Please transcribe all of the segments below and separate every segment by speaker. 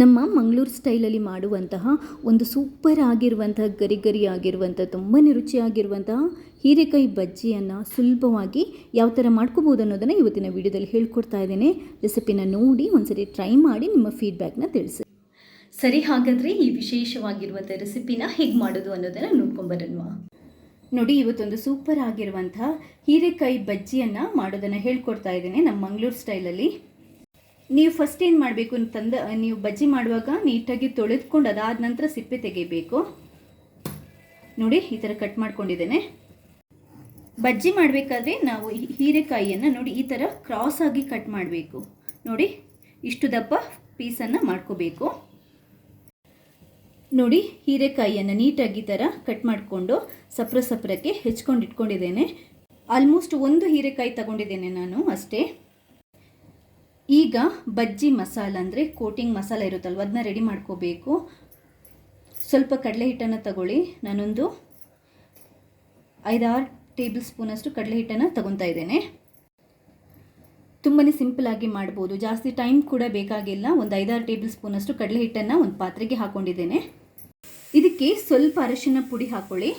Speaker 1: ನಮ್ಮ ಮಂಗಳೂರು ಸ್ಟೈಲಲ್ಲಿ ಮಾಡುವಂತಹ ಒಂದು ಸೂಪರ್ ಆಗಿರುವಂತಹ ಗರಿ ಗರಿ ಆಗಿರುವಂಥ ತುಂಬಾ ರುಚಿಯಾಗಿರುವಂತಹ ಹೀರೆಕಾಯಿ ಬಜ್ಜಿಯನ್ನು ಸುಲಭವಾಗಿ ಯಾವ ಥರ ಮಾಡ್ಕೋಬೋದು ಅನ್ನೋದನ್ನು ಇವತ್ತಿನ ವಿಡಿಯೋದಲ್ಲಿ ಹೇಳ್ಕೊಡ್ತಾ ಇದ್ದೇನೆ. ರೆಸಿಪಿನ ನೋಡಿ ಒಂದ್ಸರಿ ಟ್ರೈ ಮಾಡಿ ನಿಮ್ಮ ಫೀಡ್ಬ್ಯಾಕ್ನ ತಿಳಿಸಿ. ಸರಿ, ಹಾಗಾದರೆ ಈ ವಿಶೇಷವಾಗಿರುವಂಥ ರೆಸಿಪಿನ ಹೇಗೆ ಮಾಡೋದು ಅನ್ನೋದನ್ನು ನೋಡ್ಕೊಂಬರೋಣ. ನೋಡಿ, ಇವತ್ತೊಂದು ಸೂಪರ್ ಆಗಿರುವಂತಹ ಹೀರೆಕಾಯಿ ಬಜ್ಜಿಯನ್ನು ಮಾಡೋದನ್ನು ಹೇಳ್ಕೊಡ್ತಾ ಇದ್ದೇನೆ ನಮ್ಮ ಮಂಗಳೂರು ಸ್ಟೈಲಲ್ಲಿ. ನೀವು ಫಸ್ಟ್ ಏನು ಮಾಡಬೇಕು ಅಂತಂದು, ನೀವು ಬಜ್ಜಿ ಮಾಡುವಾಗ ನೀಟಾಗಿ ತೊಳೆದುಕೊಂಡು ಅದಾದ ನಂತರ ಸಿಪ್ಪೆ ತೆಗಿಬೇಕು. ನೋಡಿ, ಈ ಥರ ಕಟ್ ಮಾಡ್ಕೊಂಡಿದ್ದೇನೆ. ಬಜ್ಜಿ ಮಾಡಬೇಕಾದ್ರೆ ನಾವು ಹೀರೆಕಾಯಿಯನ್ನು ನೋಡಿ ಈ ಥರ ಕ್ರಾಸ್ ಆಗಿ ಕಟ್ ಮಾಡಬೇಕು. ನೋಡಿ, ಇಷ್ಟು ದಪ್ಪ ಪೀಸನ್ನು ಮಾಡ್ಕೋಬೇಕು. ನೋಡಿ, ಹೀರೆಕಾಯಿಯನ್ನು ನೀಟಾಗಿ ಈ ಥರ ಕಟ್ ಮಾಡಿಕೊಂಡು ಸಪ್ರಕ್ಕೆ ಹೆಚ್ಕೊಂಡು ಇಟ್ಕೊಂಡಿದ್ದೇನೆ. ಆಲ್ಮೋಸ್ಟ್ ಒಂದು ಹೀರೆಕಾಯಿ ತಗೊಂಡಿದ್ದೇನೆ ನಾನು ಅಷ್ಟೇ. ಈಗ ಬಜ್ಜಿ ಮಸಾಲ ಅಂದರೆ ಕೋಟಿಂಗ್ ಮಸಾಲ ಇರುತ್ತಲ್ವ, ಅದನ್ನ ರೆಡಿ ಮಾಡ್ಕೋಬೇಕು. ಸ್ವಲ್ಪ ಕಡಲೆ ಹಿಟ್ಟನ್ನು ತಗೊಳ್ಳಿ. ನಾನೊಂದು 5-6 ಟೇಬಲ್ ಸ್ಪೂನಷ್ಟು ಕಡಲೆ ಹಿಟ್ಟನ್ನು ತಗೊತಾ ಇದ್ದೇನೆ. ತುಂಬಾ ಸಿಂಪಲಾಗಿ ಮಾಡ್ಬೋದು, ಜಾಸ್ತಿ ಟೈಮ್ ಕೂಡ ಬೇಕಾಗಿಲ್ಲ. ಒಂದು 5-6 ಟೇಬಲ್ ಸ್ಪೂನಷ್ಟು ಕಡಲೆ ಹಿಟ್ಟನ್ನು ಒಂದು ಪಾತ್ರೆಗೆ ಹಾಕ್ಕೊಂಡಿದ್ದೇನೆ. ಇದಕ್ಕೆ ಸ್ವಲ್ಪ ಅರಿಶಿನ ಪುಡಿ ಹಾಕ್ಕೊಳ್ಳಿ.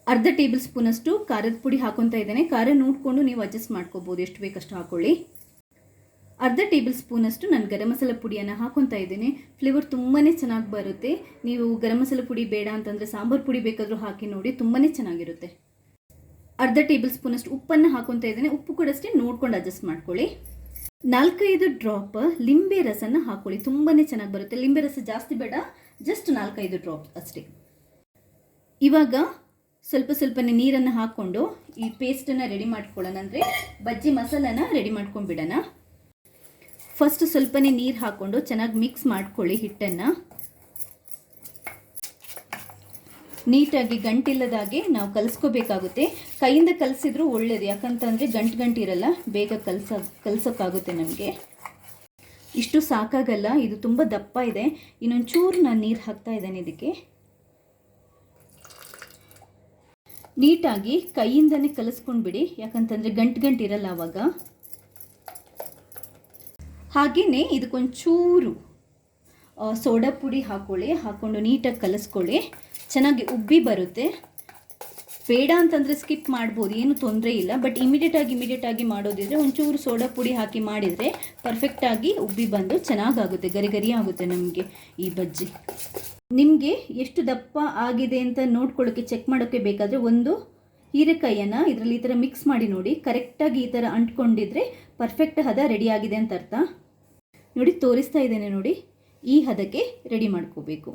Speaker 1: ಅರ್ಧ ಟೇಬಲ್ ಸ್ಪೂನಷ್ಟು ಖಾರದ ಪುಡಿ ಹಾಕೊತಾ ಇದ್ದೇನೆ. ಖಾರ ನೋಡಿಕೊಂಡು ನೀವು ಅಡ್ಜಸ್ಟ್ ಮಾಡ್ಕೋಬೋದು, ಎಷ್ಟು ಬೇಕಷ್ಟು ಹಾಕ್ಕೊಳ್ಳಿ. ಅರ್ಧ ಟೇಬಲ್ ಸ್ಪೂನಷ್ಟು ನಾನು ಗರಂ ಮಸಾಲ ಪುಡಿಯನ್ನು ಹಾಕೊತಾ ಇದ್ದೇನೆ. ಫ್ಲೇವರ್ ತುಂಬಾ ಚೆನ್ನಾಗಿ ಬರುತ್ತೆ. ನೀವು ಗರಂ ಮಸಾಲ ಪುಡಿ ಬೇಡ ಅಂತಂದರೆ ಸಾಂಬಾರು ಪುಡಿ ಬೇಕಾದರೂ ಹಾಕಿ ನೋಡಿ, ತುಂಬಾ ಚೆನ್ನಾಗಿರುತ್ತೆ. ಅರ್ಧ ಟೇಬಲ್ ಸ್ಪೂನಷ್ಟು ಉಪ್ಪನ್ನು ಹಾಕೊತಾ ಇದ್ದೇನೆ. ಉಪ್ಪು ಕೂಡ ಅಷ್ಟೇ ನೋಡ್ಕೊಂಡು ಅಡ್ಜಸ್ಟ್ ಮಾಡ್ಕೊಳ್ಳಿ. 4-5 ಡ್ರಾಪ್ ಲಿಂಬೆ ರಸನ ಹಾಕೊಳ್ಳಿ, ತುಂಬಾ ಚೆನ್ನಾಗಿ ಬರುತ್ತೆ. ಲಿಂಬೆ ರಸ ಜಾಸ್ತಿ ಬೇಡ, ಜಸ್ಟ್ 4-5 ಡ್ರಾಪ್ ಅಷ್ಟೇ. ಇವಾಗ ಸ್ವಲ್ಪನೇ ನೀರನ್ನು ಹಾಕ್ಕೊಂಡು ಈ ಪೇಸ್ಟನ್ನು ರೆಡಿ ಮಾಡ್ಕೊಳ್ಳೋಣ, ಅಂದರೆ ಬಜ್ಜಿ ಮಸಾಲನ ರೆಡಿ ಮಾಡ್ಕೊಂಡ್ಬಿಡೋಣ. ಫಸ್ಟ್ ಸ್ವಲ್ಪನೇ ನೀರು ಹಾಕ್ಕೊಂಡು ಚೆನ್ನಾಗಿ ಮಿಕ್ಸ್ ಮಾಡ್ಕೊಳ್ಳಿ. ಹಿಟ್ಟನ್ನು ನೀಟಾಗಿ ಗಂಟಿಲ್ಲದಾಗೆ ನಾವು ಕಲಿಸ್ಕೋಬೇಕಾಗುತ್ತೆ. ಕೈಯಿಂದ ಕಲಸಿದ್ರೂ ಒಳ್ಳೆಯದು, ಯಾಕಂತಂದರೆ ಗಂಟು ಇರಲ್ಲ, ಬೇಗ ಕಲಸೋಕ್ಕಾಗುತ್ತೆ ನಮಗೆ. ಇಷ್ಟು ಸಾಕಾಗಲ್ಲ, ಇದು ತುಂಬ ದಪ್ಪ ಇದೆ. ಇನ್ನೊಂದು ಚೂರು ನಾನು ನೀರು ಹಾಕ್ತಾ ಇದ್ದೇನೆ. ಇದಕ್ಕೆ ನೀಟಾಗಿ ಕೈಯಿಂದನೇ ಕಲಿಸ್ಕೊಂಡ್ಬಿಡಿ, ಯಾಕಂತಂದರೆ ಗಂಟು ಇರಲ್ಲ ಆವಾಗ. ಹಾಗೆಯೇ ಇದಕ್ಕೊಂಚೂರು ಸೋಡಾ ಪುಡಿ ಹಾಕ್ಕೊಂಡು ನೀಟಾಗಿ ಕಲಿಸ್ಕೊಳ್ಳಿ. ಚೆನ್ನಾಗಿ ಉಬ್ಬಿ ಬರುತ್ತೆ. ಬೇಡ ಅಂತಂದರೆ ಸ್ಕಿಪ್ ಮಾಡ್ಬೋದು, ಏನು ತೊಂದರೆ ಇಲ್ಲ. ಬಟ್ ಇಮಿಡಿಯೇಟಾಗಿ ಮಾಡೋದಿದ್ರೆ ಒಂಚೂರು ಸೋಡಾ ಪುಡಿ ಹಾಕಿ ಮಾಡಿದರೆ ಪರ್ಫೆಕ್ಟಾಗಿ ಉಬ್ಬಿ ಬಂದು ಚೆನ್ನಾಗಾಗುತ್ತೆ, ಗರಿ ಆಗುತ್ತೆ ನಮಗೆ ಈ ಬಜ್ಜಿ. ನಿಮಗೆ ಎಷ್ಟು ದಪ್ಪ ಆಗಿದೆ ಅಂತ ನೋಡ್ಕೊಳ್ಳೋಕ್ಕೆ, ಚೆಕ್ ಮಾಡೋಕ್ಕೆ ಬೇಕಾದರೆ ಒಂದು ಹೀರೆಕಾಯಿಯನ್ನು ಇದರಲ್ಲಿ ಈ ಥರ ಮಿಕ್ಸ್ ಮಾಡಿ ನೋಡಿ. ಕರೆಕ್ಟಾಗಿ ಈ ಥರ ಅಂಟ್ಕೊಂಡಿದ್ರೆ ಪರ್ಫೆಕ್ಟ್ ಹದ ರೆಡಿ ಆಗಿದೆ ಅಂತ ಅರ್ಥ. ನೋಡಿ, ತೋರಿಸ್ತಾ ಇದ್ದೇನೆ ನೋಡಿ, ಈ ಹದಕ್ಕೆ ರೆಡಿ ಮಾಡ್ಕೋಬೇಕು.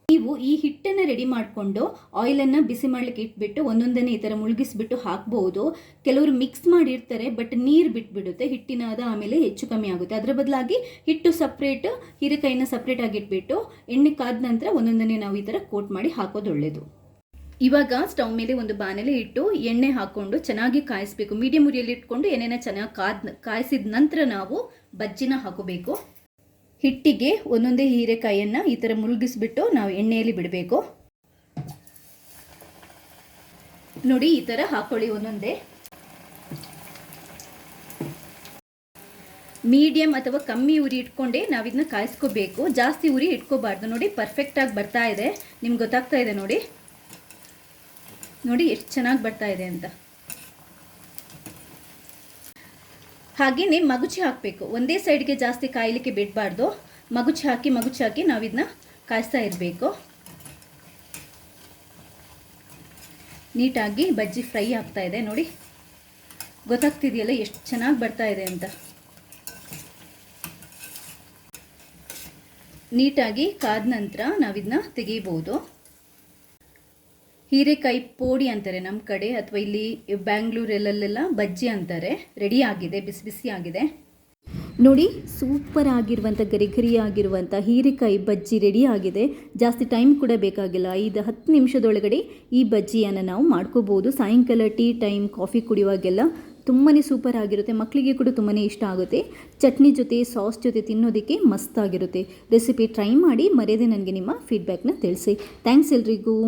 Speaker 1: ನೀವು ಈ ಹಿಟ್ಟನ್ನು ರೆಡಿ ಮಾಡಿಕೊಂಡು ಆಯಿಲನ್ನು ಬಿಸಿ ಮಾಡಲಿಕ್ಕೆ ಇಟ್ಬಿಟ್ಟು ಒಂದೊಂದನ್ನೇ ಈ ಥರ ಮುಳುಗಿಸ್ಬಿಟ್ಟು ಹಾಕ್ಬೋದು. ಕೆಲವರು ಮಿಕ್ಸ್ ಮಾಡಿರ್ತಾರೆ, ಬಟ್ ನೀರು ಬಿಟ್ಬಿಡುತ್ತೆ ಹಿಟ್ಟಿನ ಹದ, ಆಮೇಲೆ ಹೆಚ್ಚು ಕಮ್ಮಿ ಆಗುತ್ತೆ. ಅದರ ಬದಲಾಗಿ ಹಿಟ್ಟು ಸಪ್ರೇಟ್, ಹೀರೆಕಾಯಿನ ಸಪ್ರೇಟಾಗಿ ಇಟ್ಬಿಟ್ಟು ಎಣ್ಣೆ ಕಾದ ನಂತರ ಒಂದೊಂದನ್ನೇ ನಾವು ಈ ಥರ ಕೋಟ್ ಮಾಡಿ ಹಾಕೋದು ಒಳ್ಳೆಯದು. ಇವಾಗ ಸ್ಟವ್ ಮೇಲೆ ಒಂದು ಬಾಣಲೆ ಇಟ್ಟು ಎಣ್ಣೆ ಹಾಕ್ಕೊಂಡು ಚೆನ್ನಾಗಿ ಕಾಯಿಸಬೇಕು. ಮೀಡಿಯಂ ಉರಿಯಲ್ಲಿ ಇಟ್ಕೊಂಡು ಎಣ್ಣೆನ ಚೆನ್ನಾಗಿ ಕಾಯಿಸಿದ ನಂತರ ನಾವು ಬಜ್ಜಿನ ಹಾಕೋಬೇಕು. ಹಿಟ್ಟಿಗೆ ಒಂದೊಂದೇ ಹೀರೆಕಾಯಿಯನ್ನು ಈ ಥರ ಮುಳುಗಿಸ್ಬಿಟ್ಟು ನಾವು ಎಣ್ಣೆಯಲ್ಲಿ ಬಿಡಬೇಕು. ನೋಡಿ, ಈ ಥರ ಹಾಕೊಳ್ಳಿ ಒಂದೊಂದೇ. ಮೀಡಿಯಂ ಅಥವಾ ಕಮ್ಮಿ ಉರಿ ಇಟ್ಕೊಂಡೇ ನಾವು ಇದನ್ನ ಕಾಯಿಸ್ಕೋಬೇಕು, ಜಾಸ್ತಿ ಉರಿ ಇಟ್ಕೋಬಾರ್ದು. ನೋಡಿ, ಪರ್ಫೆಕ್ಟಾಗಿ ಬರ್ತಾ ಇದೆ, ನಿಮ್ಗೆ ಗೊತ್ತಾಗ್ತಾ ಇದೆ. ನೋಡಿ ಎಷ್ಟು ಚೆನ್ನಾಗಿ ಬರ್ತಾ ಇದೆ ಅಂತ. ಹಾಗೆಯೇ ಮಗುಚಿ ಹಾಕಬೇಕು, ಒಂದೇ ಸೈಡ್ಗೆ ಜಾಸ್ತಿ ಕಾಯಲಿಕ್ಕೆ ಬಿಡಬಾರ್ದು. ಮಗುಚಿ ಹಾಕಿ ನಾವು ಇದನ್ನ ಕಾಯಿಸ್ತಾ ಇರಬೇಕು. ನೀಟಾಗಿ ಬಜ್ಜಿ ಫ್ರೈ ಆಗ್ತಾ ಇದೆ. ನೋಡಿ, ಗೊತ್ತಾಗ್ತಿದೆಯಲ್ಲ ಎಷ್ಟು ಚೆನ್ನಾಗಿ ಬರ್ತಾ ಇದೆ ಅಂತ. ನೀಟಾಗಿ ಕಾದ ನಂತರ ನಾವಿದನ್ನ ತೆಗಿಬೋದು. ಹೀರೆಕಾಯಿ ಪೋಡಿ ಅಂತಾರೆ ನಮ್ಮ ಕಡೆ, ಅಥವಾ ಇಲ್ಲಿ ಬ್ಯಾಂಗ್ಳೂರಲ್ಲೆಲ್ಲ ಬಜ್ಜಿ ಅಂತಾರೆ. ರೆಡಿ ಆಗಿದೆ, ಬಿಸಿ ಆಗಿದೆ. ನೋಡಿ, ಸೂಪರ್ ಆಗಿರುವಂಥ ಗರಿ ಆಗಿರುವಂಥ ಹೀರೆಕಾಯಿ ಬಜ್ಜಿ ರೆಡಿ ಆಗಿದೆ. ಜಾಸ್ತಿ ಟೈಮ್ ಕೂಡ ಬೇಕಾಗಿಲ್ಲ, 5-10 ನಿಮಿಷದೊಳಗಡೆ ಈ ಬಜ್ಜಿಯನ್ನು ನಾವು ಮಾಡ್ಕೋಬೋದು. ಸಾಯಂಕಾಲ ಟೀ ಟೈಮ್, ಕಾಫಿ ಕುಡಿಯುವಾಗೆಲ್ಲ ತುಂಬಾ ಸೂಪರ್ ಆಗಿರುತ್ತೆ. ಮಕ್ಕಳಿಗೆ ಕೂಡ ತುಂಬಾ ಇಷ್ಟ ಆಗುತ್ತೆ. ಚಟ್ನಿ ಜೊತೆ, ಸಾಸ್ ಜೊತೆ ತಿನ್ನೋದಕ್ಕೆ ಮಸ್ತಾಗಿರುತ್ತೆ. ರೆಸಿಪಿ ಟ್ರೈ ಮಾಡಿ, ಮರೆಯದೆ ನನಗೆ ನಿಮ್ಮ ಫೀಡ್ಬ್ಯಾಕ್ನ ತಿಳಿಸಿ. ಥ್ಯಾಂಕ್ಸ್ ಎಲ್ರಿಗೂ.